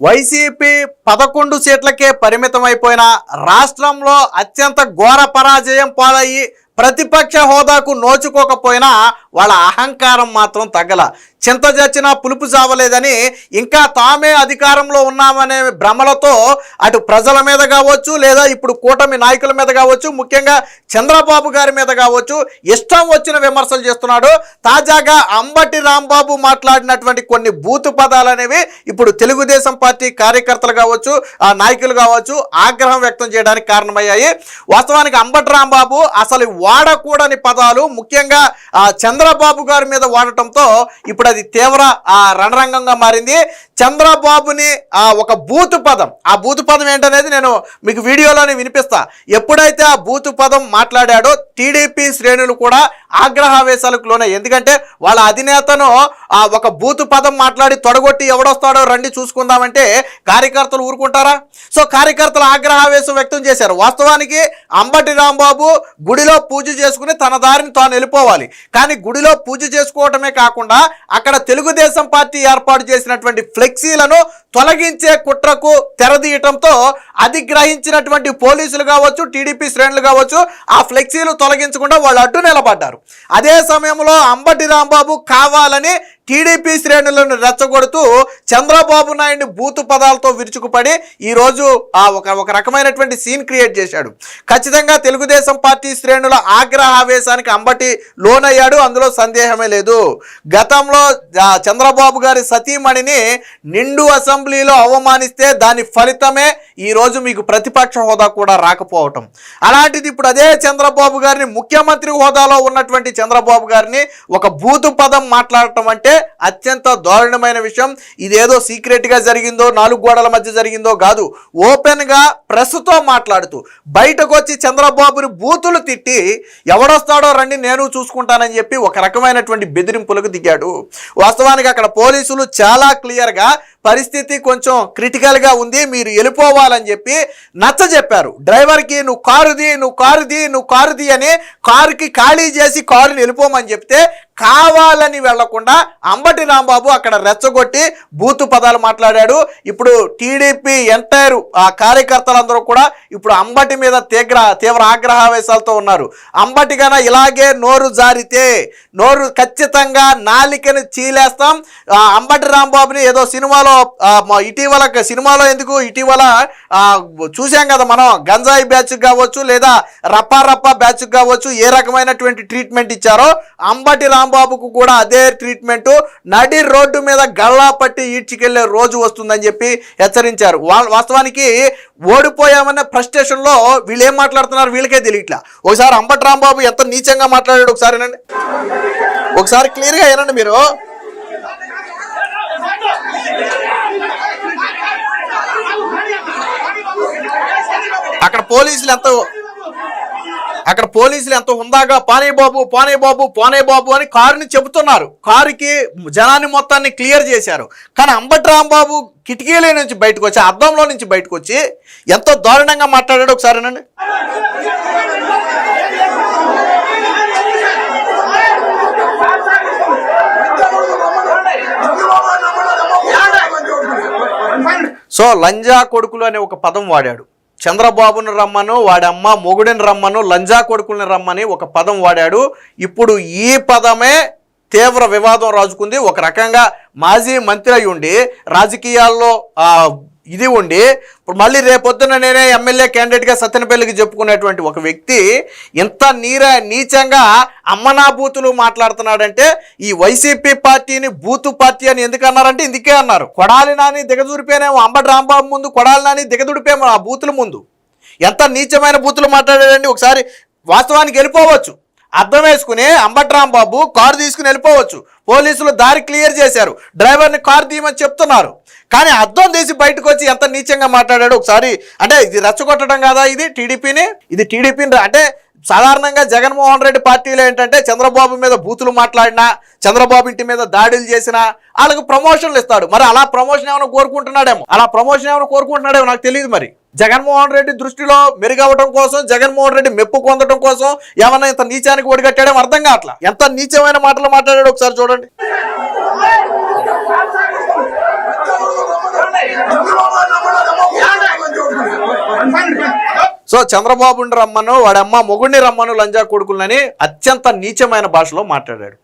YCP 11 సీట్లకే పరిమితమైపోయిన రాష్ట్రంలో అత్యంత ఘోర పరాజయం పాలయ్యి ప్రతిపక్ష హోదాకు నోచుకోకపోయినా వాళ్ళ అహంకారం మాత్రం తగ్గల. చింత చచ్చినా పులుపు చావలేదని ఇంకా తామే అధికారంలో ఉన్నామనే భ్రమలతో అటు ప్రజల మీద కావచ్చు, లేదా ఇప్పుడు కూటమి నాయకుల మీద కావచ్చు, ముఖ్యంగా చంద్రబాబు గారి మీద కావచ్చు ఇష్టం వచ్చిన విమర్శలు చేస్తున్నాడు. తాజాగా అంబటి రాంబాబు మాట్లాడినటువంటి కొన్ని బూతు పదాలు అనేవి ఇప్పుడు తెలుగుదేశం పార్టీ కార్యకర్తలు కావచ్చు, ఆ నాయకులు కావచ్చు ఆగ్రహం వ్యక్తం చేయడానికి కారణమయ్యాయి. వాస్తవానికి అంబటి రాంబాబు అసలు వాడకూడని పదాలు ముఖ్యంగా చంద్రబాబు గారి మీద వాడటంతో ఇప్పుడు అది తీవ్ర రణరంగంగా మారింది. చంద్రబాబుని ఒక బూతు పదం, ఆ బూతు పదం ఏంటనేది నేను మీకు వీడియోలోనే వినిపిస్తా. ఎప్పుడైతే ఆ బూతు పదం మాట్లాడాడో టీడీపీ శ్రేణులు కూడా ఆగ్రహావేశాలకు లోనే. ఎందుకంటే వాళ్ళ అధినేతను ఒక బూతు పదం మాట్లాడి తొడగొట్టి ఎవడొస్తాడో రండి చూసుకుందామంటే కార్యకర్తలు ఊరుకుంటారా? సో కార్యకర్తలు ఆగ్రహావేశం వ్యక్తం చేశారు. వాస్తవానికి అంబటి రాంబాబు గుడిలో పూజ చేసుకుని తన దారిని తాను వెళ్ళిపోవాలి. కానీ గుడిలో పూజ చేసుకోవటమే కాకుండా అక్కడ తెలుగుదేశం పార్టీ ఏర్పాటు చేసినటువంటి ఫ్లెక్సీలను తొలగించే కుట్రకు తెరదీయటంతో అది గ్రహించినటువంటి పోలీసులు కావచ్చు, టీడీపీ శ్రేణులు కావచ్చు ఆ ఫ్లెక్సీలు తొలగించకుండా వాళ్ళు అడ్డు నిలబడ్డారు. అదే సమయంలో అంబటి రాంబాబు కావాలని టీడీపీ శ్రేణులను రెచ్చగొడుతూ చంద్రబాబు నాయుడిని బూతు పదాలతో విరుచుకుపడి ఈరోజు ఒక రకమైనటువంటి సీన్ క్రియేట్ చేశాడు. ఖచ్చితంగా తెలుగుదేశం పార్టీ శ్రేణుల ఆగ్రహావేశానికి అంబటి లోనయ్యాడు, అందులో సందేహమే లేదు. గతంలో చంద్రబాబు గారి సతీమణిని నిండు అసెంబ్లీలో అవమానిస్తే దాని ఫలితమే ఈరోజు మీకు ప్రతిపక్ష హోదా కూడా రాకపోవటం. అలాంటిది ఇప్పుడు అదే చంద్రబాబు గారిని, ముఖ్యమంత్రి హోదాలో ఉన్నటువంటి చంద్రబాబు గారిని ఒక బూతు పదం మాట్లాడటం అంటే అత్యంత దారుణమైన విషయం. ఇదేదో సీక్రెట్గా జరిగిందో, 4 గోడల మధ్య జరిగిందో కాదు. ఓపెన్గా ప్రెస్తో మాట్లాడుతూ బయటకు వచ్చి చంద్రబాబుని బూతులు తిట్టి ఎవడొస్తాడో రండి నేను చూసుకుంటానని చెప్పి ఒక రకమైనటువంటి బెదిరింపులకు దిగాడు. వాస్తవానికి అక్కడ పోలీసులు చాలా క్లియర్గా పరిస్థితి కొంచెం క్రిటికల్గా ఉంది, మీరు వెళ్ళిపోవాలని చెప్పి నచ్చ చెప్పారు. డ్రైవర్కి నువ్వు కారుది అని కారుకి ఖాళీ చేసి కారుని వెళ్ళిపోమని చెప్తే కావాలని వెళ్లకుండా అంబటి రాంబాబు అక్కడ రెచ్చగొట్టి బూతు పదాలు మాట్లాడాడు. ఇప్పుడు టీడీపీ ఎంటైర్ కార్యకర్తలందరూ కూడా ఇప్పుడు అంబటి మీద తీవ్ర ఆగ్రహావేశాలతో ఉన్నారు. అంబటి గన ఇలాగే నోరు జారితే ఖచ్చితంగా నాలికను చీలేస్తాం. అంబటి రాంబాబుని ఏదో సినిమాలో ఇటీవల చూసాం కదా మనం, గంజాయి బ్యాచ్ కావచ్చు లేదా రప్పా బ్యాచ్ కావచ్చు ఏ రకమైనటువంటి ట్రీట్మెంట్ ఇచ్చారో అంబటి రాంబాబుకు కూడా అదే ట్రీట్మెంట్ నడి రోడ్డు మీద గల్లా పట్టి ఈడ్చికెళ్లే రోజు వస్తుందని చెప్పి హెచ్చరించారు. వాస్తవానికి ఓడిపోయామన్న ఫ్రస్ట్రేషన్లో వీళ్ళు ఏం మాట్లాడుతున్నారు వీళ్ళకే తెలియట్లా. ఒకసారి అంబటి రాంబాబు ఎంత నీచంగా మాట్లాడాడు ఒకసారి క్లియర్గా వినండి మీరు. అక్కడ పోలీసులు ఎంత హుందాగా పానే బాబు అని కారుని చెబుతున్నారు. కారుకి జనాన్ని మొత్తాన్ని క్లియర్ చేశారు. కానీ అంబటి రాంబాబు కిటికీల నుంచి బయటకు వచ్చి, అద్దంలో నుంచి బయటకు వచ్చి ఎంతో దారుణంగా మాట్లాడాడు ఒకసారినండి. సో లంజా కొడుకులు అనే ఒక పదం వాడాడు. చంద్రబాబును రమ్మను, వాడి అమ్మ మొగుడిని రమ్మను, లంజా కొడుకుల్ని రమ్మని ఒక పదం వాడాడు. ఇప్పుడు ఈ పదమే తీవ్ర వివాదం రాజుకుంది. ఒక రకంగా మాజీ మంత్రి అయి ఉండి రాజకీయాల్లో ఇది ఉండి ఇప్పుడు మళ్ళీ రేపొద్దున నేనే ఎమ్మెల్యే క్యాండిడేట్గా సత్తెనపల్లికి చెప్పుకునేటువంటి ఒక వ్యక్తి ఇంత నీచంగా అమ్మనా బూతులు మాట్లాడుతున్నాడంటే ఈ వైసీపీ పార్టీని బూతు పార్టీ అని ఎందుకు అన్నారంటే ఇందుకే అన్నారు. కొడాలి నాని దిగదూరిపోయానేమో అంబటి రాంబాబు ముందు, కొడాలి నాని దిగదూడిపోయాము ఆ బూతుల ముందు. ఎంత నీచమైన బూతులు మాట్లాడాడండి. ఒకసారి వాస్తవానికి వెళ్ళిపోవచ్చు, అర్థం వేసుకుని అంబటి రాంబాబు కారు తీసుకుని వెళ్ళిపోవచ్చు. పోలీసులు దారి క్లియర్ చేశారు, డ్రైవర్ని కారు తీయమని చెప్తున్నారు. కానీ అద్దం తీసి బయటకు వచ్చి ఎంత నీచంగా మాట్లాడాడు ఒకసారి. అంటే ఇది రెచ్చగొట్టడం కాదా ఇది టీడీపీని అంటే సాధారణంగా జగన్మోహన్ రెడ్డి పార్టీలో ఏంటంటే చంద్రబాబు మీద బూతులు మాట్లాడినా, చంద్రబాబు ఇంటి మీద దాడులు చేసినా వాళ్ళకు ప్రమోషన్లు ఇస్తాడు. మరి అలా ప్రమోషన్ ఏమైనా కోరుకుంటున్నాడేమో నాకు తెలియదు. మరి జగన్మోహన్ రెడ్డి దృష్టిలో మెరుగవటం కోసం, జగన్మోహన్ రెడ్డి మెప్పు పొందడం కోసం ఏమన్నా ఇంత నీచానికి ఒడిగట్టాడేమో అర్థం కావట్లా. ఎంత నీచమైన మాటలు మాట్లాడాడు ఒకసారి చూడండి. సో చంద్రబాబుని రమ్మను వాడమ్మ మొగుడిని రమ్మను లంజా కొడుకులని అత్యంత నీచమైన భాషలో మాట్లాడాడు.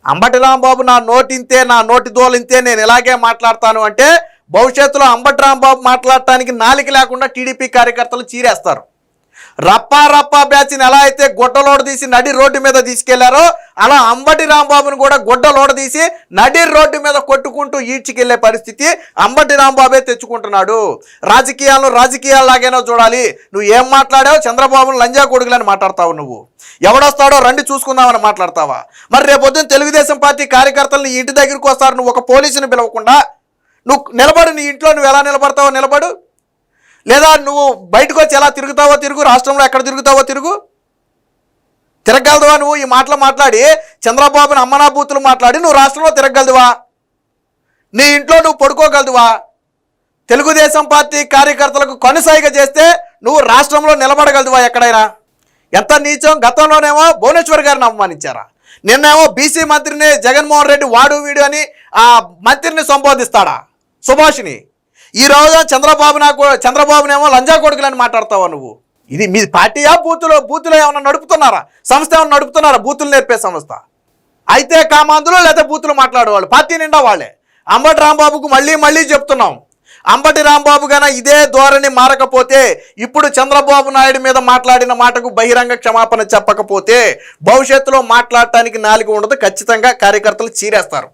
అంబటి రాంబాబు నా నోటింతే, నా నోటి దోలింతే, నేను ఇలాగే మాట్లాడతాను అంటే భవిష్యత్తులో అంబటి రాంబాబు మాట్లాడటానికి నాలిక లేకుండా టీడీపీ కార్యకర్తలు చీరేస్తారు. రప్పా రప్పా బ్యాచ్ని ఎలా అయితే గుడ్డలోడ తీసి నడి రోడ్డు మీద తీసుకెళ్లారో అలా అంబటి రాంబాబుని కూడా గుడ్డలోడ తీసి నడి రోడ్డు మీద కొట్టుకుంటూ ఈడ్చికెళ్లే పరిస్థితి అంబటి రాంబాబే తెచ్చుకుంటున్నాడు. రాజకీయాలను రాజకీయాల్లాగైనా చూడాలి. నువ్వు ఏం మాట్లాడావు? చంద్రబాబును లంజా కొడుకులని మాట్లాడతావు. నువ్వు ఎవడొస్తాడో రండి చూసుకుందామని మాట్లాడతావా? మరి రేపొద్దున తెలుగుదేశం పార్టీ కార్యకర్తలు నీ ఇంటి దగ్గరికి వస్తారు. నువ్వు ఒక పోలీసుని పిలవకుండా నువ్వు నిలబడు. నీ ఇంట్లో నువ్వు ఎలా నిలబడతావో నిలబడు, లేదా నువ్వు బయటకు వచ్చి ఎలా తిరుగుతావో తిరుగు, రాష్ట్రంలో ఎక్కడ తిరుగుతావో తిరుగు. తిరగలదువా నువ్వు? ఈ మాటలు మాట్లాడి చంద్రబాబుని అమ్మనా బూతులు మాట్లాడి నువ్వు రాష్ట్రంలో తిరగలదువా? నీ ఇంట్లో నువ్వు పడుకోగలదువా? తెలుగుదేశం పార్టీ కార్యకర్తలకు కొనసాగ చేస్తే నువ్వు రాష్ట్రంలో నిలబడగలదువా ఎక్కడైనా? ఎంత నీచం! గతంలోనేమో భువనేశ్వర్ గారిని అవమానించారా, నిన్నేమో బీసీ మంత్రిని జగన్మోహన్ రెడ్డి వాడు వీడు అని ఆ మంత్రిని సంబోధిస్తాడా సుభాషిని. ఈ రోజు చంద్రబాబునేమో లంజా కొడుకులని మాట్లాడతావా నువ్వు? ఇది మీ పార్టీయా? బూతులో ఏమన్నా నడుపుతున్నారా? సంస్థ ఏమన్నా నడుపుతున్నారా? బూతులు నేర్పే సంస్థ అయితే కామాంధులు లేదా బూతులు మాట్లాడేవాళ్ళు పార్టీ నిండా వాళ్ళే. అంబటి రాంబాబుకు మళ్ళీ చెప్తున్నాం, అంబటి రాంబాబు గన ఇదే ధోరణి మారకపోతే, ఇప్పుడు చంద్రబాబు నాయుడు మీద మాట్లాడిన మాటకు బహిరంగ క్షమాపణ చెప్పకపోతే భవిష్యత్తులో మాట్లాడటానికి నాలుగు ఉండదు. ఖచ్చితంగా కార్యకర్తలు చీరేస్తారు.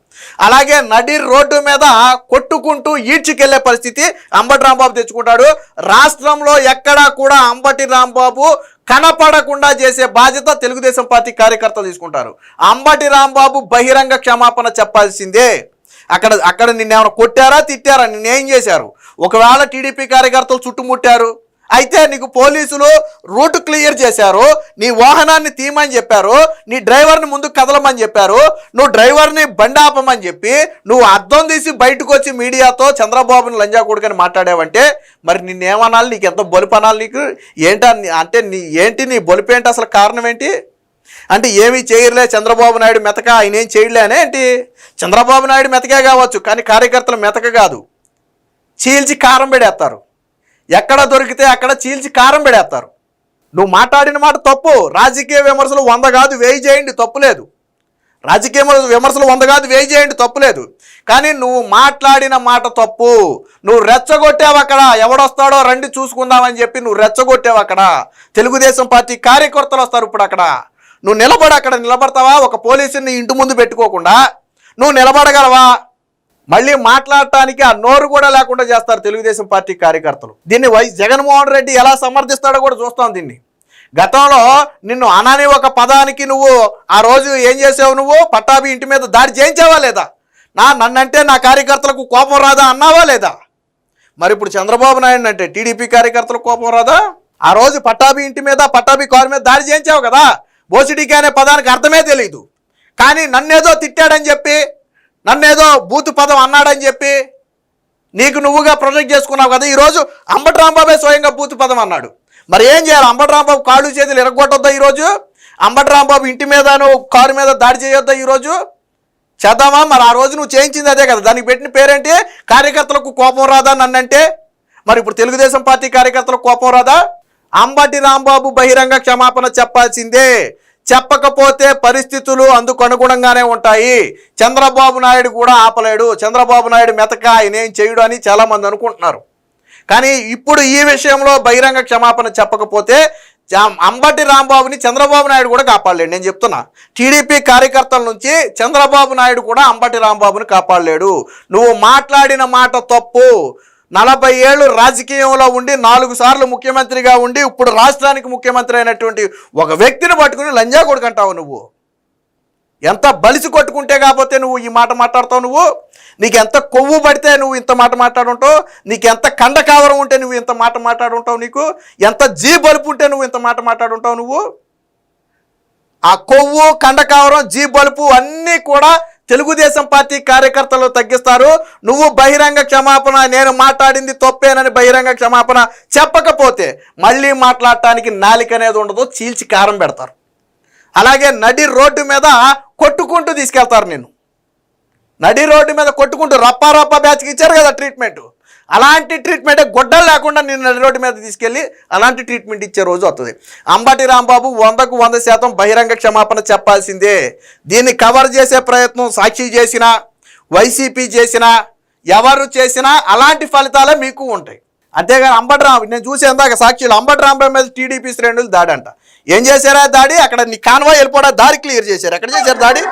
అలాగే నడి రోడ్డు మీద కొట్టుకుంటూ ఈడ్చికెళ్లే పరిస్థితి అంబటి రాంబాబు తెచ్చుకుంటాడు. రాష్ట్రంలో ఎక్కడా కూడా అంబటి రాంబాబు కనపడకుండా చేసే బాధ్యత తెలుగుదేశం పార్టీ కార్యకర్తలు తీసుకుంటారు. అంబటి రాంబాబు బహిరంగ క్షమాపణ చెప్పాల్సిందే. అక్కడ నిన్నేమైనా కొట్టారా, తిట్టారా, నిన్నేం చేశారు? ఒకవేళ టీడీపీ కార్యకర్తలు చుట్టుముట్టారు అయితే నీకు పోలీసులు రూట్ క్లియర్ చేశారు, నీ వాహనాన్ని తీయమని చెప్పారు, నీ డ్రైవర్ని ముందుకు కదలమని చెప్పారు, నువ్వు డ్రైవర్ని బండి ఆపమని చెప్పి నువ్వు అద్దం తీసి బయటకు వచ్చి మీడియాతో చంద్రబాబుని లంజా కొడుకని మాట్లాడావంటే మరి నిన్నేమనాలి? నీకు ఎంత బొలుపు అనాలి? నీకు అంటే నీ బొలుపు ఏంటి? అసలు కారణం ఏంటి? అంటే ఏమీ చేయలే చంద్రబాబు నాయుడు మెతక, ఆయన ఏం చేయలేనే ఏంటి? చంద్రబాబు నాయుడు మెతకే కావచ్చు, కానీ కార్యకర్తలు మెతక కాదు, చీల్చి కారం పెడేస్తారు. ఎక్కడ దొరికితే అక్కడ చీల్చి కారం పెడేస్తారు. నువ్వు మాట్లాడిన మాట తప్పు. రాజకీయ విమర్శలు 100 కాదు 1000 చేయండి, తప్పులేదు. రాజకీయ విమర్శలు 100 కాదు 1000 చేయండి, తప్పులేదు. కానీ నువ్వు మాట్లాడిన మాట తప్పు. నువ్వు రెచ్చగొట్టావు. అక్కడ ఎవడొస్తాడో రండి చూసుకుందామని చెప్పి నువ్వు రెచ్చగొట్టావు. అక్కడ తెలుగుదేశం పార్టీ కార్యకర్తలు వస్తారు. ఇప్పుడు అక్కడ నువ్వు అక్కడ నిలబడతావా? ఒక పోలీసుని ఇంటి ముందు పెట్టుకోకుండా నువ్వు నిలబడగలవా? మళ్ళీ మాట్లాడటానికి ఆ నోరు కూడా లేకుండా చేస్తారు తెలుగుదేశం పార్టీ కార్యకర్తలు. దీన్ని జగన్మోహన్ రెడ్డి ఎలా సమర్థిస్తాడో కూడా చూస్తాం. దీన్ని గతంలో నిన్ను అనని ఒక పదానికి నువ్వు ఆ రోజు ఏం చేసావు? నువ్వు పట్టాభి ఇంటి మీద దాడి చేయించావా లేదా? నన్నంటే నా కార్యకర్తలకు కోపం రాదా అన్నావా లేదా? మరి ఇప్పుడు చంద్రబాబు నాయుడు అంటే టీడీపీ కార్యకర్తలకు కోపం రాదా? ఆ రోజు పట్టాభి ఇంటి మీద పట్టాభి కారు మీద దాడి చేయించావు కదా. బోసిడీకి అనే పదానికి అర్థమే తెలియదు, కానీ నన్నేదో తిట్టాడని చెప్పి, నన్నేదో బూతు పదం అన్నాడని చెప్పి నీకు నువ్వుగా ప్రొజెక్ట్ చేసుకున్నావు కదా. ఈరోజు అంబటి రాంబాబే స్వయంగా బూతు పదం అన్నాడు. మరి ఏం చేయాలి? అంబటి రాంబాబు కాళ్ళు చేతులు ఎరగొట్టొద్దా ఈరోజు? అంబటి రాంబాబు ఇంటి మీద నువ్వు కారు మీద దాడి చేయొద్దా ఈరోజు? చేద్దామా? మరి ఆ రోజు నువ్వు చేయించింది అదే కదా. దానికి పెట్టిన పేరేంటి? కార్యకర్తలకు కోపం రాదా నన్నంటే? మరి ఇప్పుడు తెలుగుదేశం పార్టీ కార్యకర్తలకు కోపం రాదా? అంబటి రాంబాబు బహిరంగ క్షమాపణ చెప్పాల్సిందే. చెప్పకపోతే పరిస్థితులు అందుకు అనుగుణంగానే ఉంటాయి. చంద్రబాబు నాయుడు కూడా ఆపలేడు. చంద్రబాబు నాయుడు మెతక ఆయనేం చేయడు అని చాలామంది అనుకుంటున్నారు. కానీ ఇప్పుడు ఈ విషయంలో బహిరంగ క్షమాపణ చెప్పకపోతే అంబటి రాంబాబుని చంద్రబాబు నాయుడు కూడా కాపాడలేడు. నేను చెప్తున్నా, టీడీపీ కార్యకర్తల నుంచి చంద్రబాబు నాయుడు కూడా అంబటి రాంబాబుని కాపాడలేడు. నువ్వు మాట్లాడిన మాట తప్పు. 40 ఏళ్ళు రాజకీయంలో ఉండి 4 సార్లు ముఖ్యమంత్రిగా ఉండి ఇప్పుడు రాష్ట్రానికి ముఖ్యమంత్రి అయినటువంటి ఒక వ్యక్తిని పట్టుకుని లంజా కొడుకంటావు నువ్వు. ఎంత బలిసి కొట్టుకుంటే కాకపోతే నువ్వు ఈ మాట మాట్లాడతావు? నువ్వు నీకు ఎంత కొవ్వు పడితే నువ్వు ఇంత మాట మాట్లాడుంటావు? నీకు ఎంత కండ కావరం ఉంటే నువ్వు ఇంత మాట మాట్లాడుంటావు? నీకు ఎంత జీ బలుపు ఉంటే నువ్వు ఇంత మాట మాట్లాడుంటావు? నువ్వు ఆ కొవ్వు, కండ కావరం, జీ బలుపు అన్నీ కూడా తెలుగుదేశం పార్టీ కార్యకర్తలు తగ్గిస్తారు. నువ్వు బహిరంగ క్షమాపణ, నేను మాట్లాడింది తప్పేనని బహిరంగ క్షమాపణ చెప్పకపోతే మళ్ళీ మాట్లాడటానికి నాలిక అనేది ఉండదు, చీల్చి కారం పెడతారు. అలాగే నడి రోడ్డు మీద కొట్టుకుంటూ తీసుకెళ్తారు నిన్ను. నడి రోడ్డు మీద కొట్టుకుంటూ రప్పా బ్యాచ్కి ఇచ్చారు కదా ట్రీట్మెంట్. అలాంటి ట్రీట్మెంట్ గొడ్డలు లేకుండా నేను నడి రోడ్డు మీద తీసుకెళ్ళి అలాంటి ట్రీట్మెంట్ ఇచ్చే రోజు వస్తుంది. అంబటి రాంబాబు 100కు 100% బహిరంగ క్షమాపణ చెప్పాల్సిందే. దీన్ని కవర్ చేసే ప్రయత్నం సాక్షి చేసినా, వైసీపీ చేసినా, ఎవరు చేసినా అలాంటి ఫలితాలే మీకు ఉంటాయి. అంతేగాని అంబటి రాంబాబు, నేను చూసేందాక సాక్షిలో అంబటి రాంబాబు మీద టీడీపీ శ్రేణులు దాడి అంట. ఏం చేశారా దాడి? అక్కడ నీ కాన్వాయ్ వెళ్ళిపోవడా దారి క్లియర్ చేశారు. ఎక్కడ చేశారు దాడి?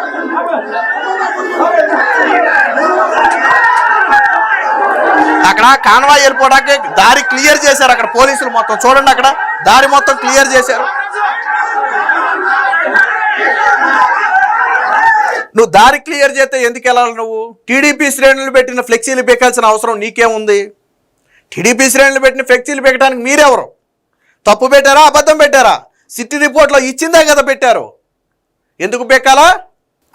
అక్కడ కాన్వాయ్ వెళ్ళిపోవడానికి దారి క్లియర్ చేశారు. అక్కడ పోలీసులు మొత్తం చూడండి, అక్కడ దారి మొత్తం క్లియర్ చేశారు. నువ్వు దారి క్లియర్ చేస్తే ఎందుకు వెళ్ళాలి? నువ్వు టీడీపీ శ్రేణులు పెట్టిన ఫ్లెక్సీలు పెట్టాల్సిన అవసరం నీకేముంది? టీడీపీ శ్రేణులు పెట్టిన ఫ్లెక్సీలు పెట్టడానికి మీరెవరు? తప్పు పెట్టారా, అబద్ధం పెట్టారా? సిటీ రిపోర్ట్లో ఇచ్చిందే కదా పెట్టారు. ఎందుకు పెట్టాలా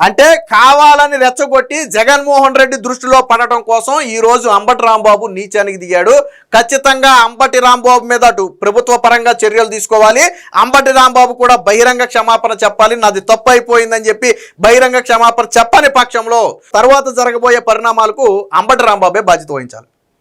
అంటే కావాలని రెచ్చగొట్టి జగన్మోహన్ రెడ్డి దృష్టిలో పడటం కోసం ఈరోజు అంబటి రాంబాబు నీచానికి దిగాడు. ఖచ్చితంగా అంబటి రాంబాబు మీద అటు ప్రభుత్వ పరంగా చర్యలు తీసుకోవాలి. అంబటి రాంబాబు కూడా బహిరంగ క్షమాపణ చెప్పాలి. నాది తప్పు అయిపోయిందని చెప్పి బహిరంగ క్షమాపణ చెప్పని పక్షంలో తర్వాత జరగబోయే పరిణామాలకు అంబటి రాంబాబే బాధ్యత వహించాలి.